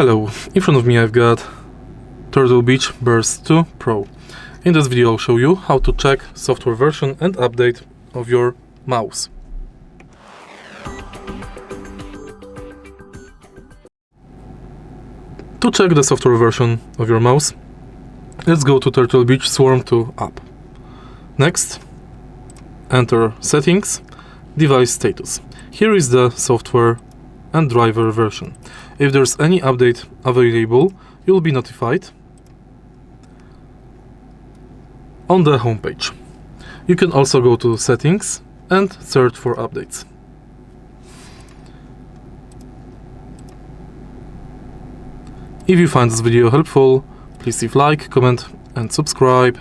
Hello, in front of me I've got Turtle Beach Burst 2 Pro. In this video I'll show you how to check software version and update of your mouse. To check the software version of your mouse, let's go to Turtle Beach Swarm 2 app. Next, enter Settings, Device Status. Here is the software and driver version. If there's any update available, you'll be notified on the homepage. You can also go to Settings and search for updates. If you find this video helpful, please leave like, comment and subscribe.